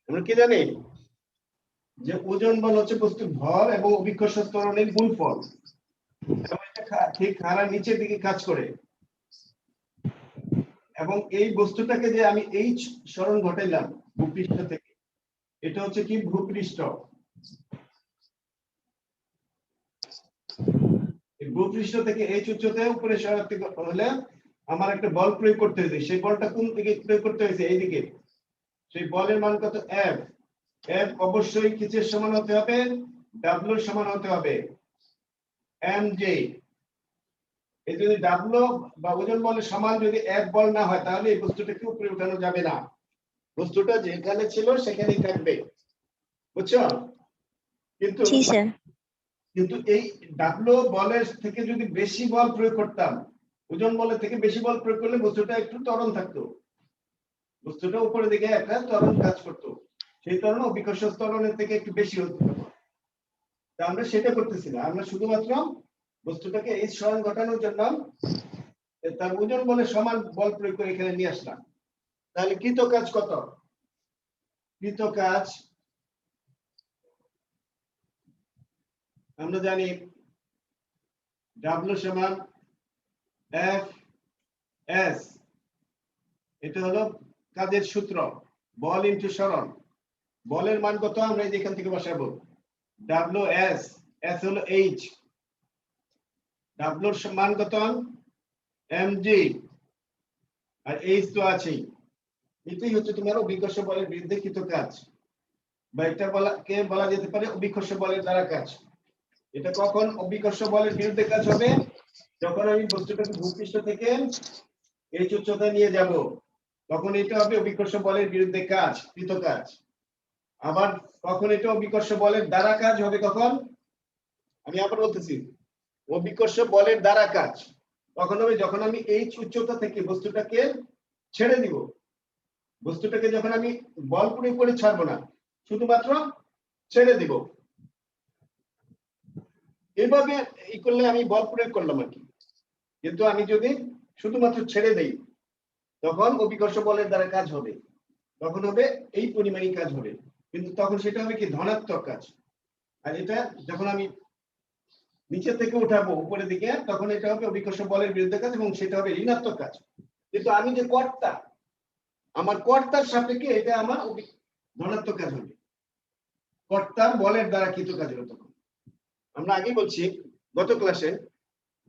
আমরা কি জানি যে ওজন বল হচ্ছে বস্তুর ভর এবং অভিকর্ষ ত্বরণের গুণফল, এবং এটা ঠিক খাড়ার নিচের দিকে কাজ করে। এবং এই বস্তুটাকে যে আমি এইচ সরণ ঘটাইলাম ভূপৃষ্ঠ থেকে, এটা হচ্ছে কি ভূপৃষ্ঠ। ভূপৃষ্ঠ থেকে এইচ উচ্চতায় উপরে সরাতে হলে আমার একটা বল প্রয়োগ করতে হয়েছে। সেই বলটা কোন দিকে প্রয়োগ করতে হয়েছে? এইদিকে। সেই বলের মান কত? এফ। এফ অবশ্যই কিসের সমান হতে হবে? ডাব্লিউ এর সমান হতে হবে, এম জে। এই যদি ডাব্লিউ বা ওজন বলের সমান যদি এফ বল না হয়, তাহলে এই বস্তুটাকে উপরে উঠানো যাবে না। বস্তুটা যেখানে ছিল সেখানেই থাকবে, বুঝছো? কিন্তু কিন্তু এই ডাব্লিউ বলের থেকে যদি বেশি বল প্রয়োগ করতাম, ওজন বলের থেকে বেশি বল প্রয়োগ করলে বস্তুটা একটু ত্বরণ থাকতো, বস্তুটা উপরের দিকে একটা ত্বরণ কাজ করতো। সেই ত্বরণ অভিকর্ষ ত্বরণের থেকে একটু বেশি হতো। তা আমরা সেটা করতেছি না, আমরা শুধুমাত্র বস্তুটাকে এই সরণ ঘটানোর জন্য তার ওজন বলের সমান বল প্রয়োগ করে এখানে নিয়ে আসলাম। তাহলে কৃত কাজ কত? কৃত কাজ আমরা জানি ডাব্লিউ সমান এফ এস। এটা হলো কাজের সূত্র, বল ইনটু সরণ। বলের মান কত আমরা এখান থেকে বসাবো, ডাব্লিউ এস। এস হলো এইচ, ডাব্লিউর মান কত? এম জি, আর এইচ তো আছেই। এটাই হচ্ছে তোমার অভিকর্ষ বলের বিরুদ্ধে কৃত কাজ, বা এটা বলা যেতে পারে অভিকর্ষ বলের দ্বারা কাজ। এটা কখন অভিকর্ষ বলের বিরুদ্ধে কাজ হবে? যখন আমি বস্তুটাকে ভূপৃষ্ঠ থেকে এইচ উচ্চতায় নিয়ে যাব, তখন এটা হবে অভিকর্ষ বলের বিরুদ্ধে কাজ, কৃত কাজ। আবার কখন এটা অভিকর্ষ বলের দ্বারা কাজ হবে? কখন? আমি আবার বলতেছি, অভিকর্ষ বলের দ্বারা কাজ তখন হবে যখন আমি এইচ উচ্চতা থেকে বস্তুটাকে ছেড়ে দিব। বস্তুটাকে যখন আমি বল প্রয়োগ করে ছাড়বো না, শুধুমাত্র ছেড়ে দিব। এইভাবে এই করলে আমি বল প্রয়োগ করলাম আর কি। কিন্তু আমি যদি শুধুমাত্র ছেড়ে দেই, তখন অভিকর্ষ বলের দ্বারা কাজ হবে, তখন হবে এই পরিমাণই কাজ হবে। কিন্তু তখন সেটা হবে কি ধনাত্মক কাজ। আর এটা যখন আমি নিচে থেকে উঠাবো উপরের দিকে, তখন এটা হবে অভিকর্ষ বলের বিরুদ্ধে কাজ, এবং সেটা হবে ঋণাত্মক কাজ। কিন্তু আমি যে কর্তা, আমার কর্তার সাপেক্ষে এটা আমার ধনাত্মক কাজ হবে, কর্তার বলের দ্বারা কৃত কাজ হবে। তখন আমরা আগে বলছি গত ক্লাসে,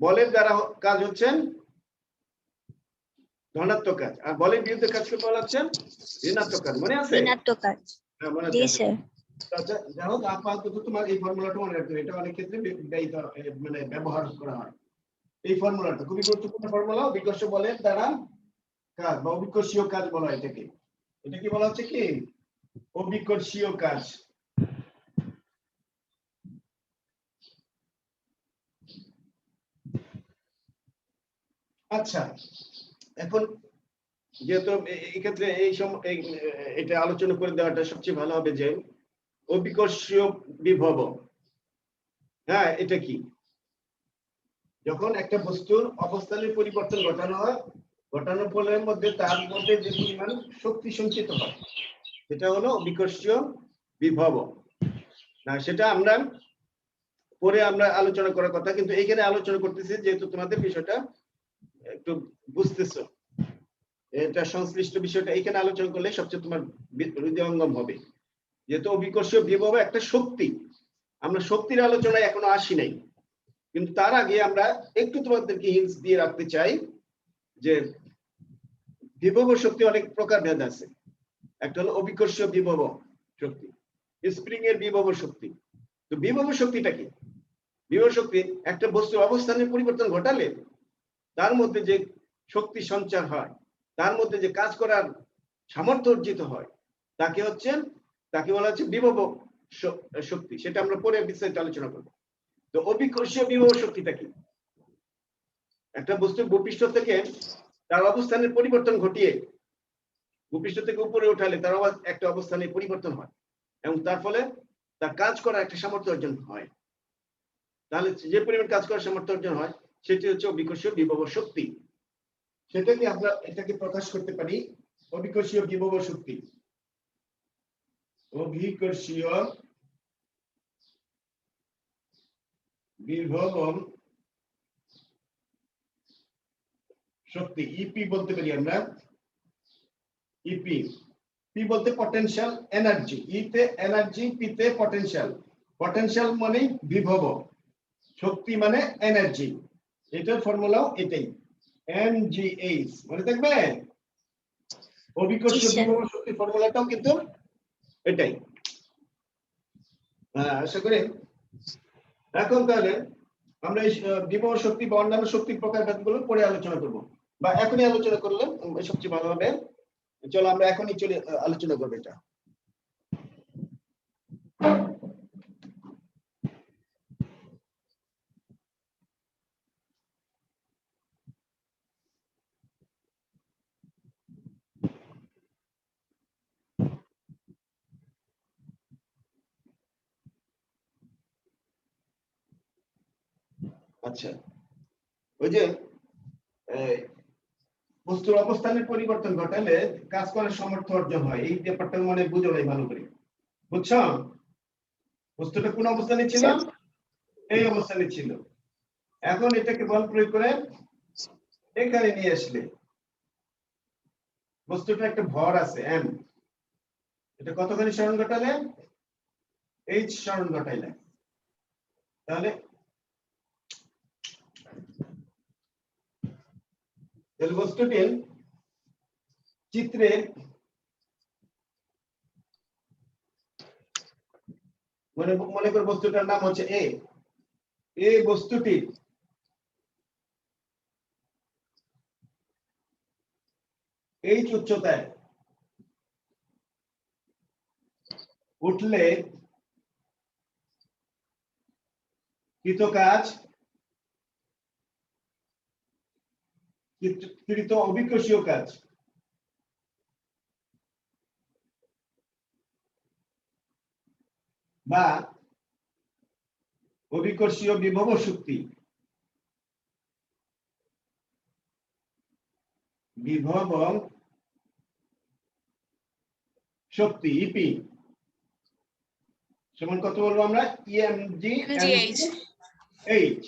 বলের দ্বারা কাজ হচ্ছে ধনাত্মক কাজ, আর বলের বিরুদ্ধে কাজকে বলা হচ্ছে ঋণাত্মক কাজ। মনে আছে? ঋণাত্মক কাজ। হ্যাঁ, মনে জি আছে। স্যার। আচ্ছা, যাই হোক, আপাতত তোমার এই ফর্মুলাটা মনে রাখতে হবে, এটা অনেক ক্ষেত্রে মানে ব্যবহার করা হয়। এই ফর্মুলাটা খুবই গুরুত্বপূর্ণ ফর্মুলা, অভিকর্ষ বলের দ্বারা কাজ বা অভিকর্ষীয় কাজ বলা হয় এটাকে। এটা কি বলা হচ্ছে? কি অভিকর্ষীয় কাজ। আচ্ছা, এখন যেহেতু এই ক্ষেত্রে এটা আলোচনা করে দেওয়াটা সবচেয়ে ভালো হবে যে অভিকর্ষীয় বিভব, হ্যাঁ, এটা কি? যখন একটা বস্তুর অবস্থানের পরিবর্তন ঘটানো হয়, ঘটানোর ফলের মধ্যে তার মধ্যে যে পরিমাণ শক্তি সঞ্চিত হয়, সেটা হলো অভিকর্ষীয় বিভব। না, সেটা আমরা পরে আমরা আলোচনা করার কথা, কিন্তু এইখানে আলোচনা করতেছি যেহেতু তোমাদের বিষয়টা একটু বুঝতেছো, এটা সংশ্লিষ্ট বিষয়টা এখানে আলোচনা করলে সবচেয়ে তোমার হৃদয়ঙ্গম হবে। যেহেতু অভিকর্ষীয় বিভব একটা শক্তি, আমরা শক্তির আলোচনায় এখনো আসি নাই, কিন্তু তার আগে আমরা একটু তোমাদেরকে হিন্টস দিয়ে রাখতে চাই যে বিভব শক্তি অনেক প্রকার ভেদ আছে। একটা হলো অভিকর্ষীয় বিভব শক্তি, স্প্রিং এর বিভব শক্তি। তো বিভব শক্তিটা কি? বিভব শক্তি একটা বস্তুর অবস্থানের পরিবর্তন ঘটালে তার মধ্যে যে শক্তি সঞ্চার হয়, তার মধ্যে যে কাজ করার সামর্থ্য অর্জিত হয়, তাকে বলা হচ্ছে বিভব শক্তি। সেটা আমরা পরে বিস্তারিত আলোচনা করব। তো অভিকর্ষীয় বিভব শক্তিটা কি? একটা বস্তুর ভূপৃষ্ঠ থেকে তার অবস্থানের পরিবর্তন ঘটিয়ে ভূপৃষ্ঠ থেকে উপরে উঠালে তার একটা অবস্থানের পরিবর্তন হয়, এবং তার ফলে তার কাজ করার একটা সামর্থ্য অর্জন হয়। তাহলে যে পরিমাণ কাজ করার সামর্থ্য অর্জন হয়, সেটি হচ্ছে অভিকর্ষীয় বিভব শক্তি। সেটাকে আমরা এটাকে প্রকাশ করতে পারি অভিকর্ষীয় বিভব শক্তি। অভিকর্ষীয় বিভব শক্তি ইপি বলতে পারি আমরা। ইপি, পি বলতে পটেনশিয়াল এনার্জি, ইতে এনার্জি, পিতে পটেনশিয়াল। পটেনশিয়াল মানে বিভব, শক্তি মানে এনার্জি। এটার ফর্মুলাও এটাই, এমজিএইচ, মনে থাকবে। অভিকর্ষীয় বিভব শক্তির ফর্মুলাটাও কিন্তু এটাই। আশা করি এখন তাহলে আমরা এই বিভব শক্তি বা অন্যান্য শক্তির প্রকারভেদগুলো পরে আলোচনা করব, বা এখনই আলোচনা করলে সবচেয়ে ভালো হবে। চলো আমরা এখনই চলে আলোচনা করবো এটা। আচ্ছা, ওই যে বস্তুর অবস্থানের পরিবর্তন ঘটালে কাজ করার সামর্থ্য অর্জন হয়, এই ব্যাপারটা মনে বুঝো নাই ভালো করে, বুঝছো? বস্তুটা কোন অবস্থানে ছিল? এই অবস্থানে ছিল। এখন এটাকে বল প্রয়োগ করে এখানে নিয়ে আসলে বস্তুটা একটা ভর আছে এম, এটা কতখানি সরণ ঘটালে? এইচ সরণ ঘটাইলে। তাহলে বস্তুটির চিত্রে মনে কর বস্তুটার নাম হচ্ছে এ। এই বস্তুটি এইচ উচ্চতায় উঠলে কৃত কাজ, কৃত অভিকর্ষীয় কাজ বা অভিকর্ষীয় বিভব শক্তি, বিভব শক্তি ইপি সমান কত বলবো আমরা? ইএমজি এইচ,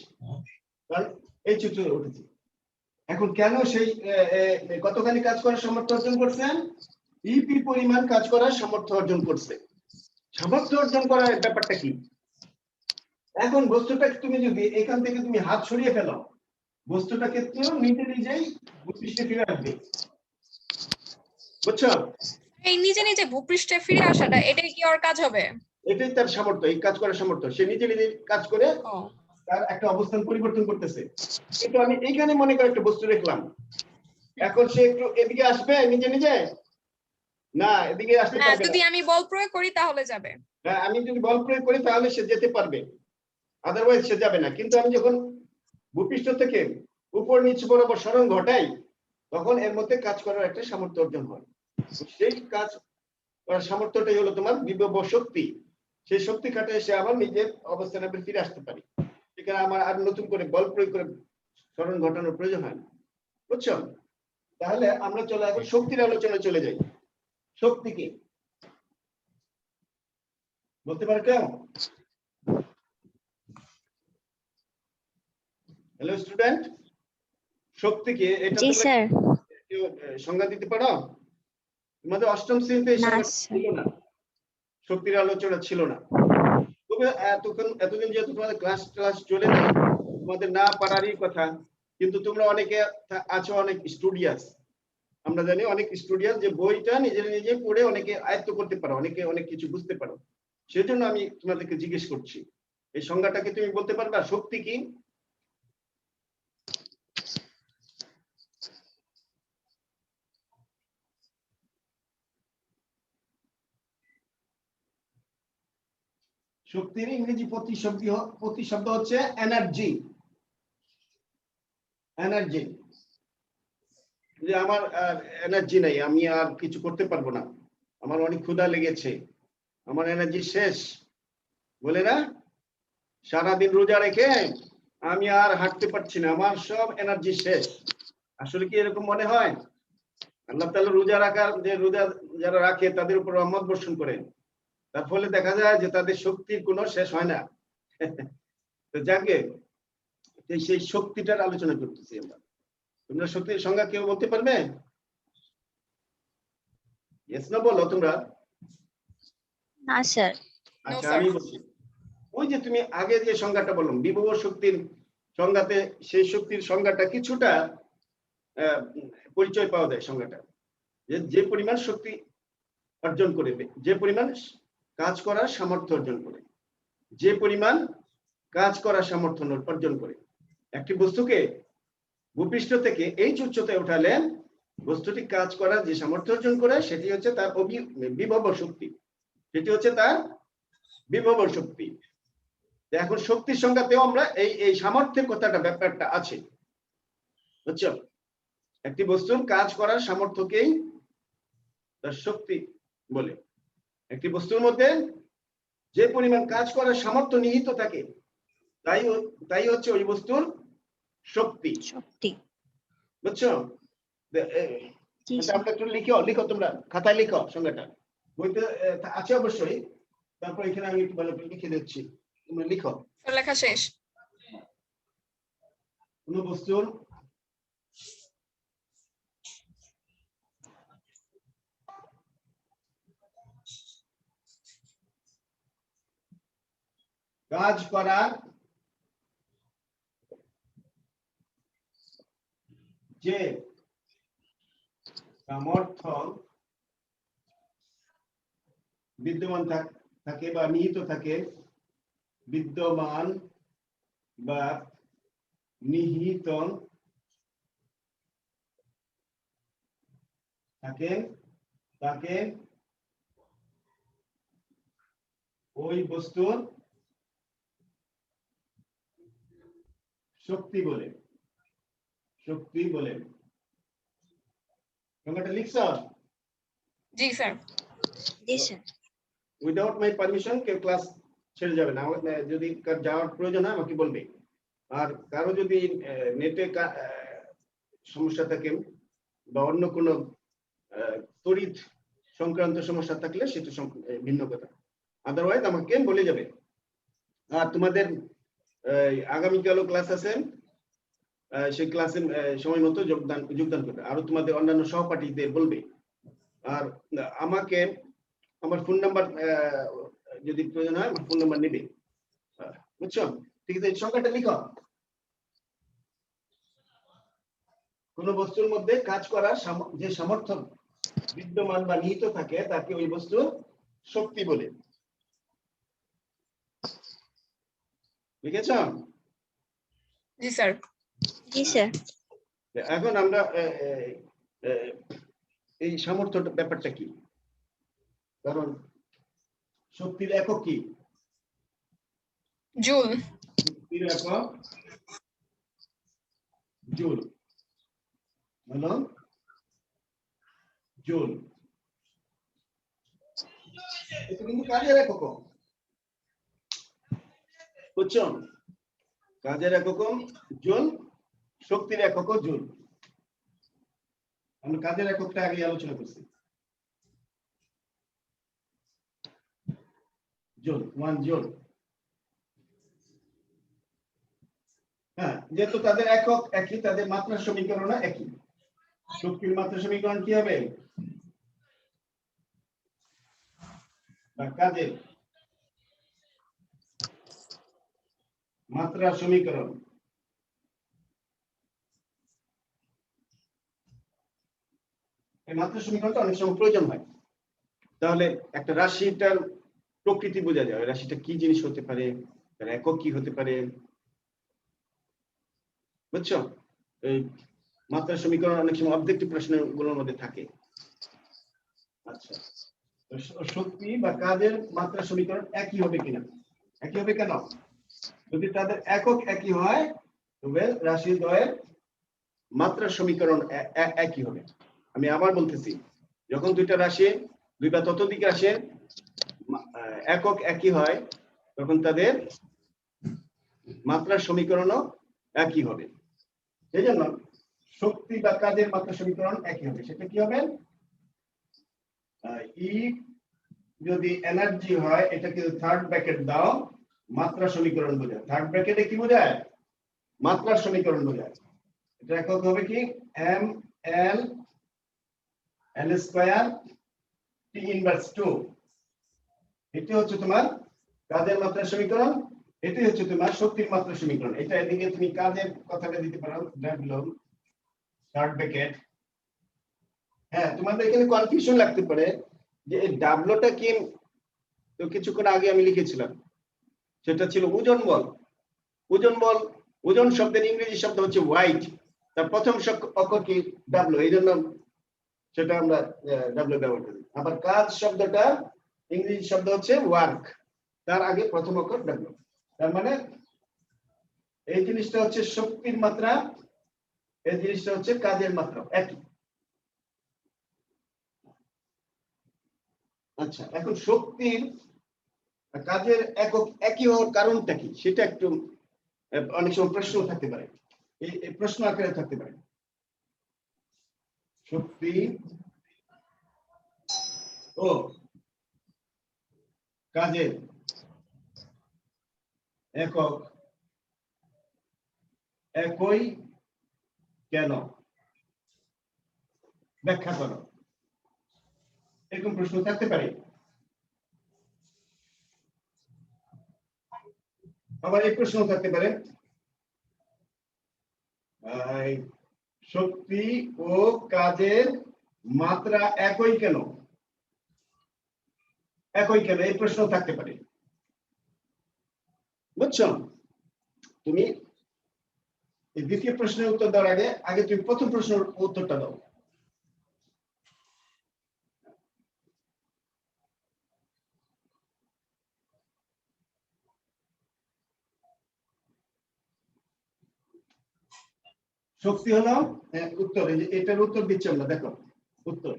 কারণ এইচ উচ্চতায় উঠেছে। এখন কেন সেই কতখানি কাজ করার সামর্থ্য অর্জন করছেন? ইপি পরিমাণ কাজ করার সামর্থ্য অর্জন করছে। সামর্থ্য অর্জন করার ব্যাপারটা কি? এখন বস্তুটাকে তুমি যদি এখান থেকে তুমি হাত সরিয়ে ফেলো, বস্তুটা কিন্তু নিজে নিজেই ভূপৃষ্ঠে ফিরে আসবে, বুঝছো? এই নিজে নিজে ভূপৃষ্ঠে ফিরে আসাটা এটাই কি ওর কাজ হবে? এটাই তার সামর্থ্য, এই কাজ করার সামর্থ্য। সে নিজে নিজে কাজ করে তার একটা অবস্থান পরিবর্তন করতেছে। কিন্তু আমি এইখানে মনে করে একটা বস্তু রাখলাম, এখন সে একটু এদিকে আসবে নিজে নিজে? না, এদিকে আসতে পারবে না। যদি আমি বল প্রয়োগ করি তাহলে যাবে। হ্যাঁ, আমি যদি বল প্রয়োগ করি তাহলে সে যেতে পারবে, আদারওয়াইজ সে যাবে না। কিন্তু আমি যখন ভূপৃষ্ঠ থেকে উপর নিচ বরাবর সরণ ঘটাই, তখন এর মধ্যে কাজ করার একটা সামর্থ্য অর্জন হয়। সেই কাজ করার সামর্থ্যটাই হলো তোমার বিভব শক্তি। সেই শক্তি খাটে এসে আবার নিজের অবস্থানে ফিরে আসতে পারি। এখানে আমার আর নতুন করে বল প্রয়োগ করে সরণ ঘটানোর প্রয়োজন হয় না, বুঝছো? তাহলে আমরা চলে এখন শক্তির আলোচনায় চলে যাই। শক্তি কি বলতে পারো কেউ? হ্যালো স্টুডেন্ট, শক্তি কি এটা তোমরা সংজ্ঞা দিতে পারো? তোমাদের অষ্টম শ্রেণীতে এই সংজ্ঞা ছিল না, শক্তির আলোচনা ছিল না। তবে এতদিন যেহেতু তোমাদের ক্লাস চলে যায়, তোমাদের না পারারই কথা। কিন্তু তোমরা অনেকে আছো অনেক স্টুডিয়াস, আমরা জানি অনেক স্টুডিয়াস, যে বইটা নিজে নিজে পড়ে অনেকে আয়ত্ত করতে পারো, অনেকে অনেক কিছু বুঝতে পারো। সেজন্য আমি তোমাদেরকে জিজ্ঞেস করছি, এই সংজ্ঞাটাকে তুমি বলতে পারবা শক্তি কি? শক্তির ইংরেজি প্রতিশব্দ হচ্ছে এনার্জি। এনার্জি, যে আমার এনার্জি নাই, আমি আর কিছু করতে পারবো না, আমার অনেক ক্ষুধা লেগেছে, আমার এনার্জি শেষ, বলে না? সারাদিন রোজা রেখে আমি আর হাঁটতে পারছি না, আমার সব এনার্জি শেষ। আসলে কি এরকম মনে হয়? আল্লাহ তাআলা রোজা যারা রাখে তাদের উপর রহমত বর্ষণ করেন, তার ফলে দেখা যায় যে তাদের শক্তির কোনো শেষ হয় না। তো যাকে সেই শক্তিটার আলোচনা করতেছি আমরা। তোমরা শক্তির সংজ্ঞা কেউ বলতে পারবে? ইয়েস না বলো তোমরা। না স্যার। আচ্ছা sir. আমি বলছি, ওই যে তুমি আগে যে সংজ্ঞাটা বললাম বিভব শক্তির সংজ্ঞাতে, সেই শক্তির সংজ্ঞাটা কিছুটা পরিচয় পাওয়া যায়। সংজ্ঞাটা যে পরিমাণ শক্তি অর্জন করে, যে পরিমাণ কাজ করার সামর্থ্য অর্জন করে, যে পরিমাণ কাজ করার সামর্থ্য অর্জন করে একটি বস্তুকে ভূপৃষ্ঠ থেকে এই উচ্চতায় উঠালেন, বস্তুটি কাজ করার যে সামর্থ্য অর্জন করে সেটি হচ্ছে তার বিভব শক্তি, সেটি হচ্ছে তার বিভব শক্তি। এখন শক্তির সংজ্ঞাতেও আমরা এই সামর্থ্যের কথাটা, ব্যাপারটা আছে, বুঝছো? একটি বস্তুর কাজ করার সামর্থ্যকেই তার শক্তি বলে। একটি বস্তুর মধ্যে যে পরিমাণ কাজ করার সামর্থ্য নিহিত থাকে তাই হচ্ছে ওই বস্তুর শক্তি। শক্তি। বুঝছো? জি এটা স্যার। আমরা একটু লিখো তোমরা খাতায় লিখো সংজ্ঞাটা, বইতে আছে অবশ্যই। তারপর এখানে আমি একটু ভালো করে লিখে দিচ্ছি, তোমরা লিখো। লেখা শেষ। কোন বস্তুর কাজ করার যে সামর্থ্য বিদ্যমান থাকে বা নিহিত থাকে, বিদ্যমান বা নিহিত থাকে, তাকে ওই বস্তুর শক্তি বলে। শক্তি বলে। সংজ্ঞাটা লিখছ? জি স্যার। জি স্যার। উইদাউট মাই পারমিশন কেউ ক্লাস ছেড়ে যাবে না। যদি যাওয়ার প্রয়োজন হয় আমাকে বলবে। আর কারো যদি নেটে সমস্যা থাকে বা অন্য কোনো তড়িৎ সংক্রান্ত সমস্যা থাকলে সেটা ভিন্ন কথা, আদারওয়াইজ আমাকে বলে যাবে। আর তোমাদের আগামীকালও ক্লাস আছে, সেই ক্লাসে সময় মতো যোগদান করবে। আরো তোমাদের অন্যান্য সহপাঠীদের বলবে। আর আমাকে আমার ফোন নাম্বার যদি প্রয়োজন হয় আমার ফোন নাম্বার নেবে, বুঝছো? ঠিক আছে, সংখ্যাটা লিখো। কোন বস্তুর মধ্যে কাজ করার যে সামর্থ্য বিদ্যমান বা নিহিত থাকে তাকে ওই বস্তু শক্তি বলে। লিখেছ? জি স্যার। জি স্যার। এখন আমরা এই সামর্থ্যটা ব্যাপারটা কি, কারণ শক্তির একক কি? জুল। শক্তির একক জুল। হলো জুল। এটা কিন্তু কাজের একক, বুঝছো? কাজের একক জুল, শক্তির একক জুল। আমরা কাজের এককটা আগে আলোচনা করছি, জুল, 1 জুল। হ্যাঁ, যেহেতু তাদের একক একই, তাদের মাত্রার সমীকরণ একই। শক্তির মাত্রা সমীকরণ কি হবে? কাজের মাত্রা সমীকরণ। এই মাত্রা সমীকরণটা অনেক সময় প্রয়োজন হয়। তাহলে একটা রাশিটার প্রকৃতি বোঝা যায়, রাশিটা কি জিনিস হতে পারে, তার একক কি হতে পারে, বুঝছো? এই মাত্রা সমীকরণ অনেক সময় অবজেক্টিভ প্রশ্নগুলোর মধ্যে থাকে। আচ্ছা, শক্তি বা কাজের মাত্রা সমীকরণ একই হবে কিনা? একই হবে কেন? যদি তাদের একক একই হয় তবে রাশি দ্বয়ের মাত্রা সমীকরণ একই হবে। আমি আবার বলতেছি, যখন দুইটা রাশি, দুই বা ততোধিক রাশির একক একই হয় তখন তাদের মাত্রা সমীকরণও একই হবে। সেই জন্য শক্তি বা কাজের মাত্রা সমীকরণ একই হবে। সেটা কি হবে? ই যদি এনার্জি হয় এটা কিন্তু থার্ড ব্র্যাকেট দাও, মাত্রা সমীকরণ বোঝায়। থার্ড ব্র্যাকেটে কি বোঝায়? মাত্রার সমীকরণ বোঝায়। এটা একক হবে কি এম এল এল স্কয়ার টি ইনভার্স 2। এটি হচ্ছে তোমার কাজের মাত্রার সমীকরণ, এটি হচ্ছে তোমার শক্তির মাত্রার সমীকরণ। এটা এদিকে তুমি কাজের কথাটা দিতে পারো ডাব্লিউ থার্ড ব্র্যাকেট। হ্যাঁ, তোমাদের এখানে কনফিউশন লাগতে পারে যে এই ডাব্লুটা কি। তো কিছুক্ষণ আগে আমি লিখেছিলাম সেটা ছিল ওজন বল। ওজন বল, ওজন শব্দের ইংরেজি শব্দ হচ্ছে ওয়াইট, তার প্রথম অক্ষর কি ডাব্লু, এই জন্য সেটা আমরা ডাব্লু ব্যবহার করি। আবার কাজ শব্দটা ইংরেজি শব্দ হচ্ছে ওয়ার্ক, তার আগে প্রথম অক্ষর ডাব্লু। তার মানে এই জিনিসটা হচ্ছে শক্তির মাত্রা, এই জিনিসটা হচ্ছে কাজের মাত্রা, একই। আচ্ছা, এখন শক্তির কাজের একক একই হওয়ার কারণটা কি সেটা একটু অনেক সময় প্রশ্ন থাকতে পারে, এই প্রশ্ন আকারে থাকতে পারে। শক্তি ও কাজের একক একই কেন, ব্যাখ্যা করো, এরকম প্রশ্ন থাকতে পারে। আবার এই প্রশ্ন থাকতে পারে শক্তি ও কাজের মাত্রা একই কেন, একই কেন, এই প্রশ্ন থাকতে পারে। বুঝছো? তুমি এই দ্বিতীয় প্রশ্নের উত্তর দেওয়ার আগে তুমি প্রথম প্রশ্নের উত্তরটা দাও। শক্তি হলো উত্তর, এই যে এটার উত্তর দিচ্ছি আমরা, দেখো উত্তর।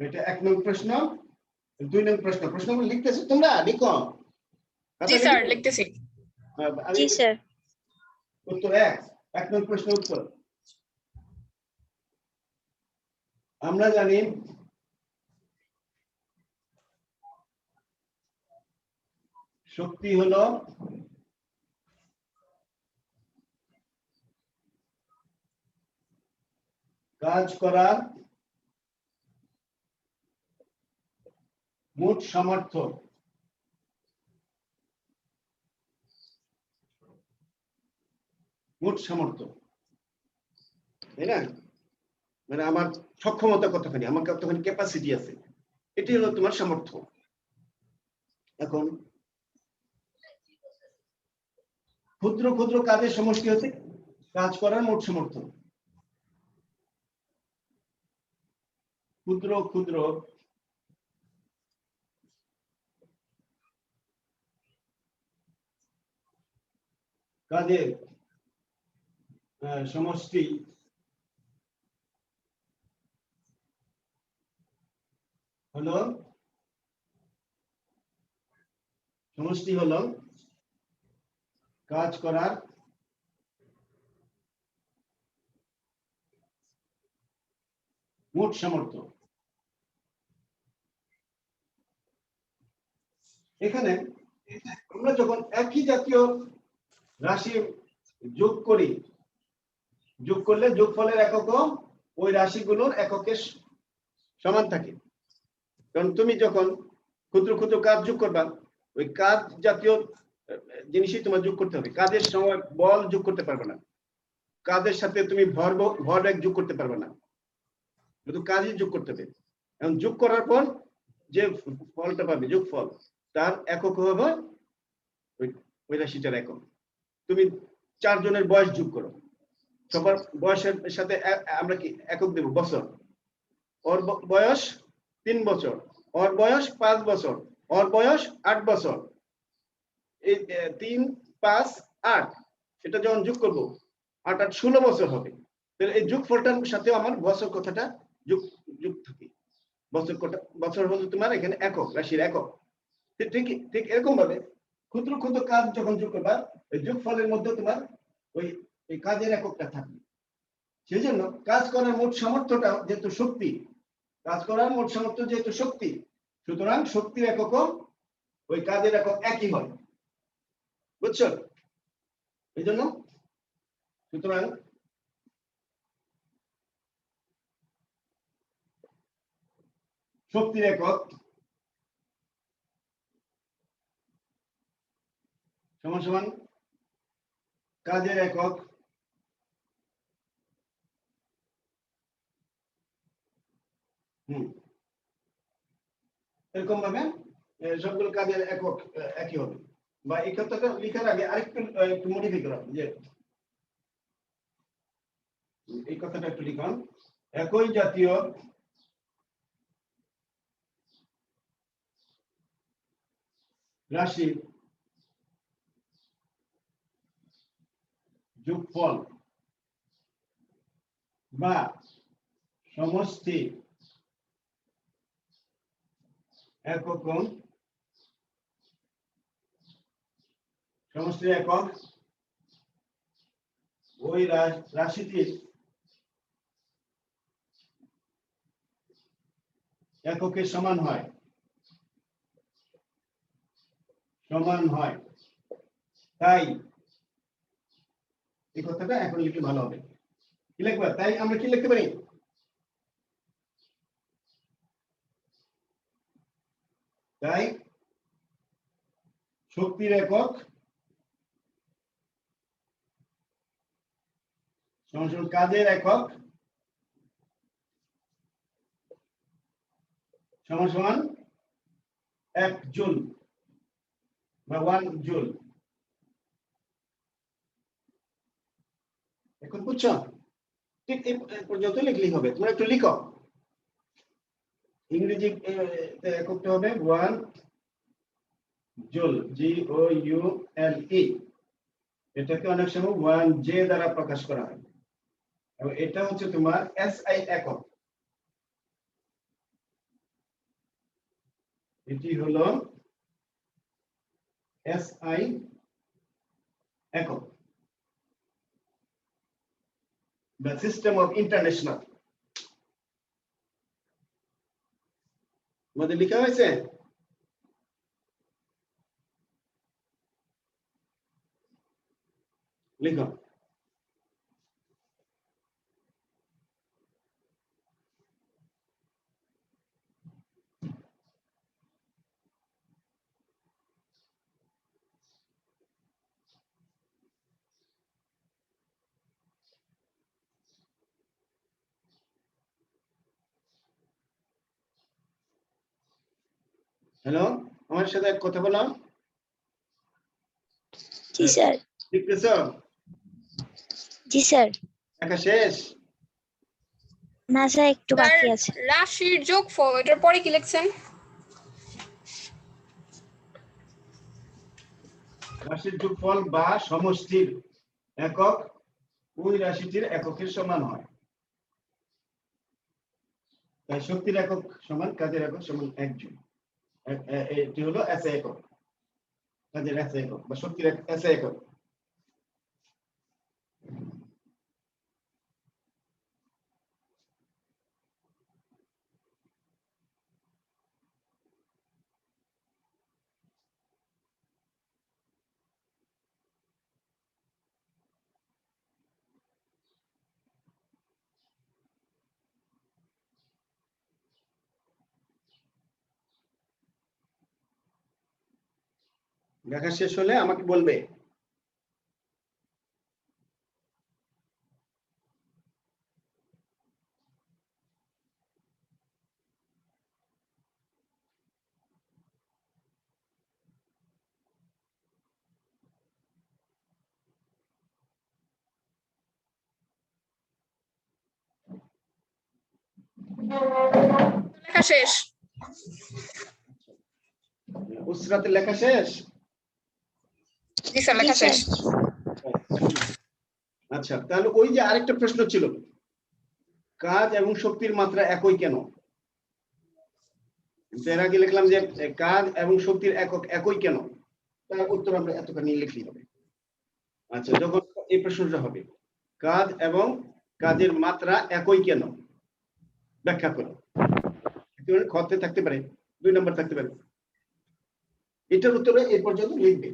এটা 1 নং প্রশ্ন, 2 নং প্রশ্ন। প্রশ্নগুলো লিখতেছো তোমরা? লিখো। জি স্যার, লিখতেছি। জি স্যার। উত্তর 1 নং প্রশ্ন উত্তর। আমরা জানি শক্তি হলো কাজ করার মোট সামর্থ্য। মোট সামর্থ্য, তাই না? মানে আমার সক্ষমতা কতখানি, আমার কতখানি ক্যাপাসিটি আছে, এটি হলো তোমার সামর্থ্য। এখন ক্ষুদ্র ক্ষুদ্র কাজের সমষ্টি হচ্ছে কাজ করার মোট সামর্থ্য। ক্ষুদ্র ক্ষুদ্র কাজের সমষ্টি হলো কাজ করার মোট সামর্থ্য। এখানে আমরা যখন একই জাতীয় রাশি যোগ করি, যোগ করলে যোগফলের এককও ওই রাশিগুলোর এককের সমান থাকে। কারণ তুমি যখন ক্ষুদ্র ক্ষুদ্র কাজ যোগ করবা, ওই কাজ জাতীয় জিনিসই তোমার যোগ করতে হবে। কাজের সময় বল যোগ করতে পারবে না, কাজের সাথে তুমি ভরবেগ যোগ করতে পারবে না, শুধু কাজই যোগ করতে হবে। এখন যোগ করার পর যে ফলটা পাবে, যোগফল, তার একক হবে ওই রাশিটার একক। তুমি 4 জনের বয়স যোগ করো, সবার বয়সের সাথে আমরা কি একক দেব? বছর। ওর বয়স 3 বছর, ওর বয়স 5 বছর, ওর বয়স 8 বছর। এই 3, 5, 8 এটা যখন যোগ করব 8 8 16 বছর হবে। তাহলে এই যোগফলটার সাথে আমার বছর কথাটা যোগ থাকে। বছর হলো তোমার এখানে একক, রাশির একক। ঠিক এরকম ভাবে ক্ষুদ্র ক্ষুদ্র কাজ যখন যোগ করবা, এই যোগফলের মধ্যে তোমার ওই কাজের এককটা থাকবে। সেই জন্য কাজ করার মোট সামর্থ্যটা যেহেতু শক্তি, কাজ করার মোট সামর্থ্য যেহেতু শক্তি, সুতরাং শক্তির এককও ওই কাজের একক একই হয়। বুঝছো? এই জন্য সুতরাং শক্তির একক সমান সমান কাজের একক এরকম ভাবে সবগুলো কাজের একক একই হবে। বা এই কথাটা লেখার আগে আরেকটু একটু মডিফাই করা হবে, যে এই কথাটা একটু লিখুন, একই জাতীয় রাশি যোগফল বা সমষ্টি একক সমষ্টির একক ওই রাশিটির এককের সমান হয় তাই এই কথাটা এখন লিখলে ভালো হবে। কি লিখবা? তাই আমরা কি লিখতে পারি? তাই শক্তির একক সমান কাজের একক সমান সমান 1 জুল বা 1 জুল। এখন বুঝছো? ঠিক এই পর্যন্ত লিখলেই হবে। তোমরা একটু লিখো, ইংরেজি এককটা হবে 1 জুল, JOULE। এটাকে অনেক সময় 1J দ্বারা প্রকাশ করা হয়, এবং এটা হচ্ছে তোমার SI একক। এটি হলো SI একক বা সিস্টেম অফ ইন্টারন্যাশনাল। মধ্যে লেখা হয়েছে? লিখো। হ্যালো, আমার সাথে কথা বলো। জি স্যার। লিখতেছো? জি স্যার। লেখা শেষ? না স্যার, একটু বাকি আছে। রাশির যোগফল, এটার পরে কি লিখছেন? রাশির যোগফল বা সমষ্টির একক ওই রাশিটির এককের সমান হয়। তাই শক্তির একক সমান কাজের একক সমান 1 জুল। এটি হলো SI একক, কাজের SI একক বা শক্তির SI একক। লেখা শেষ হলে আমাকে বলবে। লেখা শেষ। উসরাতের লেখা শেষ? জি স্যার, লেখা শেষ। আচ্ছা, তাহলে ওই যে আরেকটা প্রশ্ন ছিল, কাজ এবং শক্তির মাত্রা একই কেন? এর আগে লিখলাম যে কাজ এবং শক্তির একক একই কেন, তার উত্তর আমরা এতখানি লিখলেই হবে। আচ্ছা, যখন এই প্রশ্নটা হবে, কাজ এবং কাজের মাত্রা একই কেন, ব্যাখ্যা করো। খতে থাকতে পারে, 2 নম্বর থাকতে পারে। এটার উত্তরে এই পর্যন্ত লিখবে।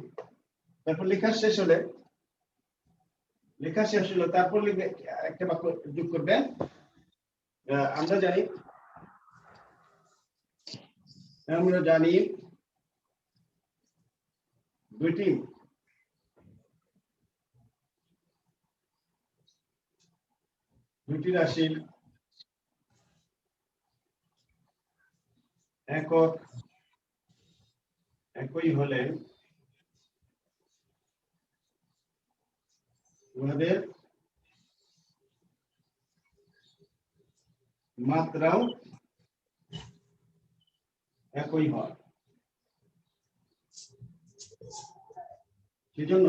তারপর লেখা শেষ হলে তারপর লিখবে একটা বাক্য যোগ করবে। আমরা জানি দুইটি রাশির একক একই হলে উহাদের মাত্রাও একই হয়। সেজন্য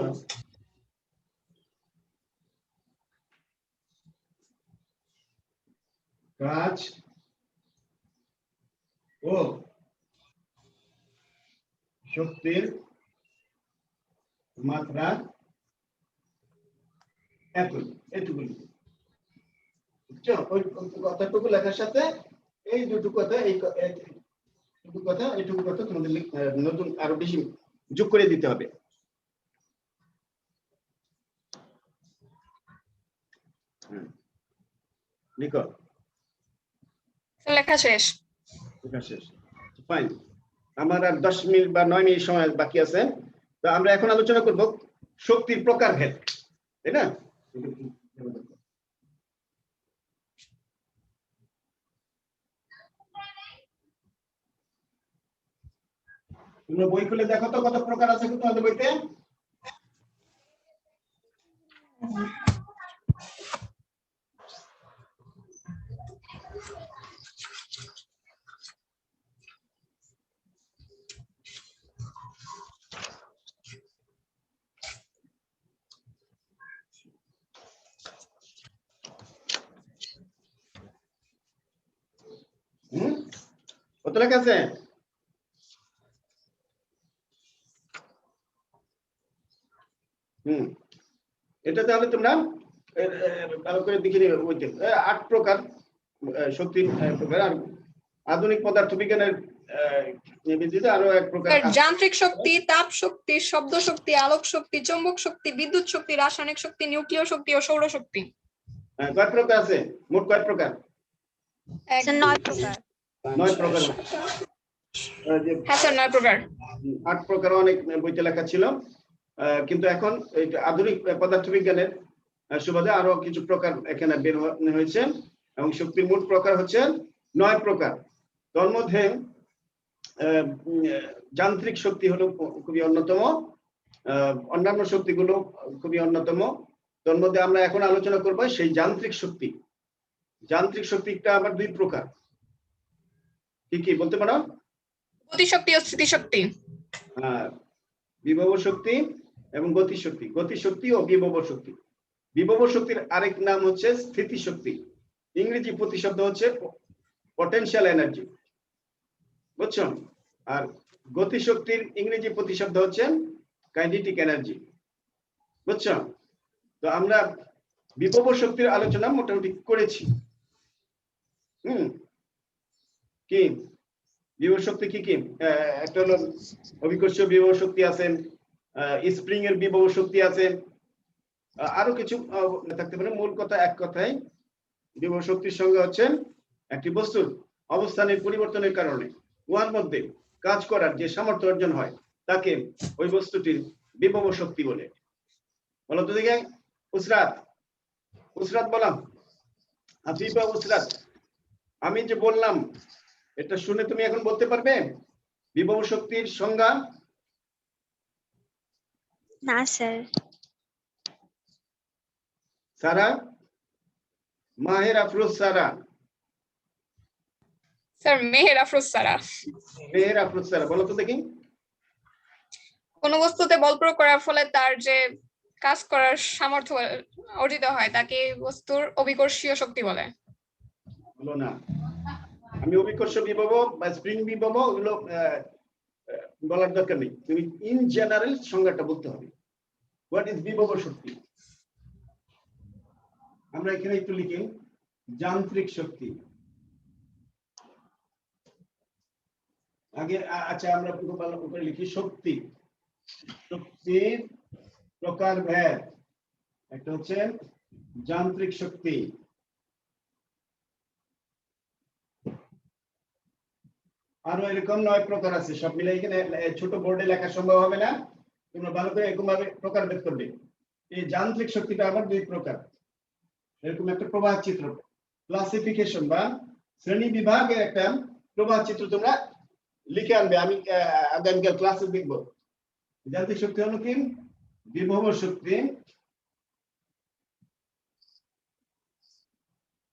কাজ ও শক্তির মাত্রা একই। এটুকু বুঝছো? ওই কথাটুকু লেখার সাথে এই দুটো কথা এইটুকু কথা তোমাদের নতুন আরো বেশি যোগ করে দিতে হবে। লিখো। লেখা শেষ। ফাইন। আমার আর 10 মিনিট বা 9 মিনিট সময় বাকি আছে। তো আমরা এখন আলোচনা করব শক্তির প্রকারভেদ, তাই না? তোমরা বই খুলে দেখো তো কত প্রকার আছে তোমাদের বইতে। কত লেখা আছে? এটা তাহলে তোমরা ভালো করে দেখে নিবে। 8 প্রকার শক্তির প্রকার। আর আধুনিক পদার্থবিজ্ঞানের ভিত্তিতে আরো এক প্রকার যান্ত্রিক শক্তি, তাপ শক্তি, শব্দ শক্তি, আলোক শক্তি, চৌম্বক শক্তি, বিদ্যুৎ শক্তি, রাসায়নিক শক্তি, নিউক্লিয় শক্তি ও সৌর শক্তি। কয় প্রকার আছে? মোট কয় প্রকার? 9 প্রকার। 9 প্রকার। হ্যাঁ স্যার, 9 প্রকার। 8 প্রকার অনেক বইতে লেখা ছিল, কিন্তু এখন আধুনিক পদার্থবিজ্ঞানের সুবাদে আরো কিছু প্রকার এখানে বের হয়েছে এবং শক্তির মোট প্রকার হচ্ছে 9 প্রকার। তার মধ্যে যান্ত্রিক শক্তি হলো খুবই অন্যতম, অন্যান্য শক্তিগুলো খুবই অন্যতম। তার মধ্যে আমরা এখন আলোচনা করব সেই যান্ত্রিক শক্তি। যান্ত্রিক শক্তিটা আবার 2 প্রকার। কি কি বলতে পারো? গতিশক্তি ও স্থিতিশক্তি। বিভব শক্তি এবং গতিশক্তি। গতিশক্তি ও বিভব শক্তি। বিভব শক্তির আরেক নাম হচ্ছে স্থিতিশক্তি। ইংরেজি প্রতিশব্দ হচ্ছে পটেনশিয়াল এনার্জি, বুঝছো? আর গতিশক্তির ইংরেজি প্রতিশব্দ হচ্ছে কাইনেটিক এনার্জি, বুঝছো? তো আমরা বিভব শক্তির আলোচনা মোটামুটি করেছি। কি বিভব শক্তি কি কি? একটা হলো অভিকর্ষীয় বিভব শক্তি আছে, স্প্রিং এর বিভব শক্তি আছে, আরো কিছু থাকতে পারে। মূল কথা এক কথায় বিভব শক্তির সঙ্গে হচ্ছে একটি বস্তুর অবস্থানের পরিবর্তনের কারণে উহার মধ্যে কাজ করার যে সামর্থ্য অর্জন হয় তাকে ওই বস্তুটির বিভব শক্তি বলে। বলো তো দেখে। উসরাত বললাম, আফিফা উসরাত, আমি যে বললাম এটা শুনে তুমি এখন বলতে পারবে বিভব শক্তির সংজ্ঞা? না স্যার। সারা, মাহের আফরোজ সারা। স্যার মেহের আফরোজ সারা। মেহের আফরোজ সারা, বলো তো দেখি। কোন বস্তুতে বল প্রয়োগ করার ফলে তার যে কাজ করার সামর্থ্য অর্জিত হয় তাকে বস্তুর অভিকর্ষীয় শক্তি বলে। বলো না, আমি অভিকর্ষ বিভব বা স্প্রিং বিভব ওগুলো বলার দরকার নেই, তুমি ইন জেনারেল সংজ্ঞাটা বলতে হবে। হোয়াট ইজ বিভব শক্তি? আমরা এখানে একটু লিখি যান্ত্রিক শক্তি। আগে আচ্ছা আমরা ভালো করে লিখি শক্তি। শক্তির প্রকারভেদ, একটা হচ্ছে যান্ত্রিক শক্তি, আরো এরকম 9 প্রকার আছে, সব মিলে এখানে ছোট বোর্ডে লেখা সম্ভব হবে না, তোমরা ভালো করে এরকম ভাবে প্রকারভেদ করবে। এই যান্ত্রিক শক্তিটা আবার 2 প্রকার, এরকম একটা প্রবাহ চিত্র, ক্লাসিফিকেশন বা শ্রেণী বিভাগের একটা প্রবাহ চিত্র তোমরা লিখে আনবে। আমি আগামীকাল ক্লাসে দেখবো। যান্ত্রিক শক্তি হলো কি? বিভব শক্তি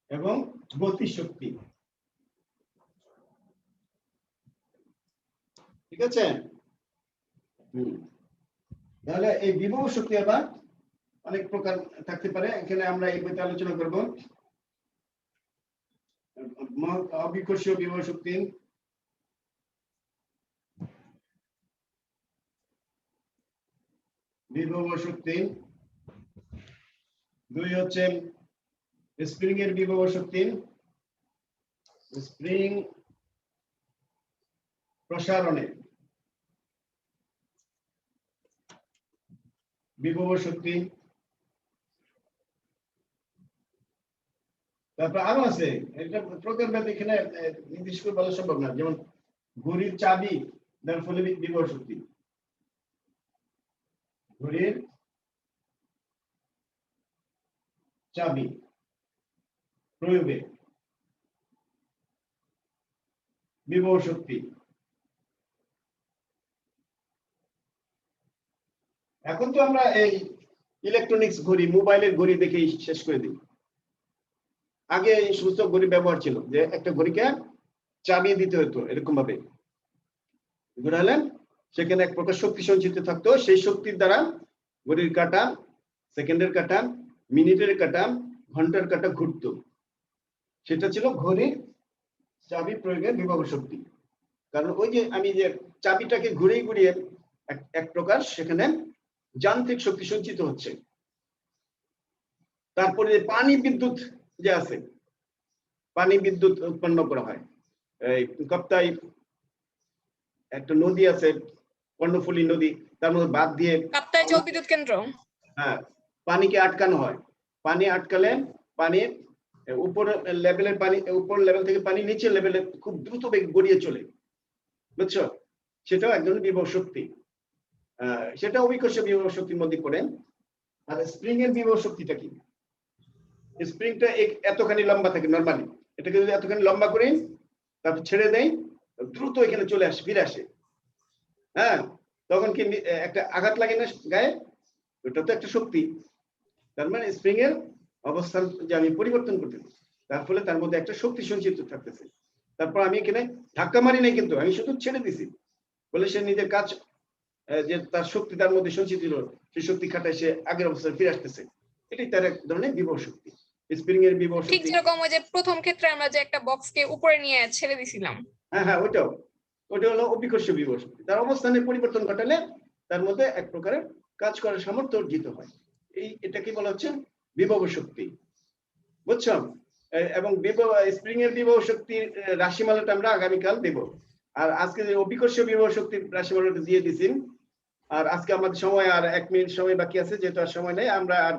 এবং গতি শক্তি, ঠিক আছে? তাহলে এই বিভব শক্তি আবার অনেক প্রকার থাকতে পারে, এখানে আমরা এই বইতে আলোচনা করব। অবিকর্ষীয় বিভব শক্তি, বিভব শক্তি 2 হচ্ছে স্প্রিং এর বিভব শক্তি, স্প্রিং প্রসারণে বিভব শক্তি। তারপর আরো আছে, এটা প্রকারভেদ এখানে নির্দিষ্ট করে বলা সম্ভব না, যেমন ঘড়ির চাবি দেওয়ার ফলে বিভব শক্তি, ঘড়ির চাবি প্রয়োগে বিভব শক্তি। এখন তো আমরা এই ইলেকট্রনিক্স ঘড়ি, মোবাইলের ঘড়ি দেখেই শেষ করে দিই। আগে এই সমস্ত ঘড়ি ব্যবহার ছিল যে একটা ঘড়িকে চাবি দিতে হতো এরকম ভাবে ঘোরালে সেখানে এক প্রকার শক্তি সঞ্চিত থাকতো, সেই শক্তির দ্বারা ঘড়ির কাঁটা, সেকেন্ডের কাঁটা, মিনিটের কাঁটা, ঘন্টার কাঁটা ঘুরতো। সেটা ছিল ঘড়ির চাবি প্রয়োগের বিভব শক্তি। কারণ ওই যে আমি যে চাবিটাকে ঘুরিয়ে ঘুরিয়ে এক প্রকার সেখানে যান্ত্রিক শক্তি সঞ্চিত হচ্ছে। তারপরে পানি বিদ্যুৎ যে আছে, পানি বিদ্যুৎ উৎপন্ন করা হয়। এই কাপ্তাই একটা নদী আছে, কর্ণফুলী নদী, তার মধ্যে বাঁধ দিয়ে কাপ্তাই জলবিদ্যুৎ কেন্দ্র, হ্যাঁ, পানিকে আটকানো হয়। পানি আটকালে পানি উপর লেভেলের পানি, উপর লেভেল থেকে পানি নিচের লেভেলে খুব দ্রুত বেগে গড়িয়ে চলে, বুঝছো? সেটাও এক ধরনের বিভব শক্তি, সেটা অবিকর্ষীয় বিভব শক্তির মধ্যে পড়ে। আর স্প্রিং এর বিভব শক্তিটা কি? স্প্রিংটা এতখানি লম্বা থাকে নরমালি, এটাকে যদি এতখানি লম্বা করি তারপর ছেড়ে দেয়, দ্রুত এখানে চলে আসে, ফিরে আসে। হ্যাঁ, তখন কি একটা আঘাত লাগে না গায়ে? ওটা তো একটা শক্তি। তার মানে স্প্রিং এর অবস্থান যে আমি পরিবর্তন করতে, তার ফলে তার মধ্যে একটা শক্তি সঞ্চিত থাকতেছে। তারপর আমি এখানে ধাক্কা মারি নাই, কিন্তু আমি শুধু ছেড়ে দিছি বলে সে নিজের কাজ, যে তার শক্তি তার মধ্যে সঞ্চিত ছিল, সেই শক্তি খাটায় সে আগের অবস্থায় ফিরে আসতেছে। এটাই তার এক ধরনের বিভব শক্তি, স্প্রিং এর বিভব শক্তি। ঠিক যেরকম ওই যে প্রথম ক্ষেত্রে আমরা যে একটা বক্সকে উপরে নিয়ে ছেড়ে দিছিলাম, হ্যাঁ হ্যাঁ, ওটা হলো অবিকর্ষীয় বিভব শক্তি। তার অবস্থানের পরিবর্তন ঘটালে তার মধ্যে এক প্রকারের কাজ করার সামর্থ্য অর্জিত হয়। এটাকে বলা হচ্ছে বিভব শক্তি, বুঝছো? এবং স্প্রিং এর বিভব শক্তির রাশিমালাটা আমরা আগামীকাল দেব। আর আজকে যে অবিকর্ষীয় বিভব শক্তির রাশিমালাটা দিয়ে দিছি। আর আজকে আমাদের সময় আর 1 মিনিট সময় বাকি আছে, যেহেতু আর সময় নেই, আমরা আর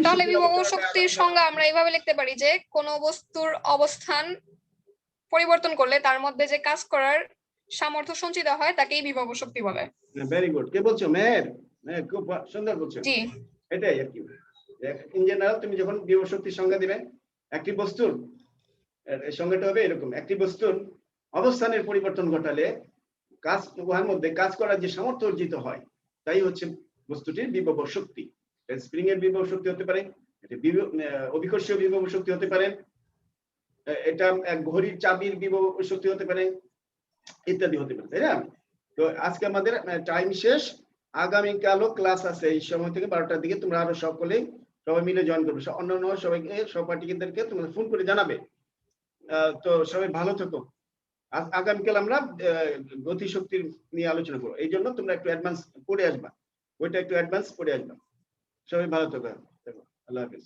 তাহলে বিভব শক্তির সংজ্ঞা আমরা এইভাবে লিখতে পারি যে কোন বস্তুর অবস্থান পরিবর্তন করলে তার মধ্যে যে কাজ করার সামর্থ্য সঞ্চিত হয় তাকেই বিভব শক্তি বলে। Very good. কে বলছো? মেহের। খুব সুন্দর বলছো। জি, এটাই আর কি। ইন জেনারেল তুমি যখন বিভব শক্তির সংজ্ঞা দিবে, একটি বস্তুর সংজ্ঞাটা হবে এরকম: একটি বস্তুর অবস্থানের পরিবর্তন ঘটালে উহার মধ্যে কাজ করার যে সামর্থ্য অর্জিত হয়, তাই হচ্ছে বস্তুটির বিভব শক্তি। স্প্রিং এর বিভব শক্তি হতে পারে, এটা অবিকর্ষীয় বিভব শক্তি হতে পারে, এটা ঘড়ির চাবির বিভব শক্তি হতে পারে, ইত্যাদি হতে পারে, তাই না? তো আজকে আমাদের টাইম শেষ। আগামীকালও ক্লাস আছে এই সময় থেকে 12টার দিকে। তোমরা আরো সবাই মিলে জয়েন করবে, অন্যান্য সবাইকে, সহপাঠীদেরকে তোমরা ফোন করে জানাবে। তো সবাই ভালো থেকো। আগামীকাল আমরা গতি শক্তির নিয়ে আলোচনা করবো, এই জন্য তোমরা একটু অ্যাডভান্স পড়ে আসবা, ওইটা একটু অ্যাডভান্স পড়ে আসবা। সবাই ভালো থেকো। আল্লাহ হাফেজ।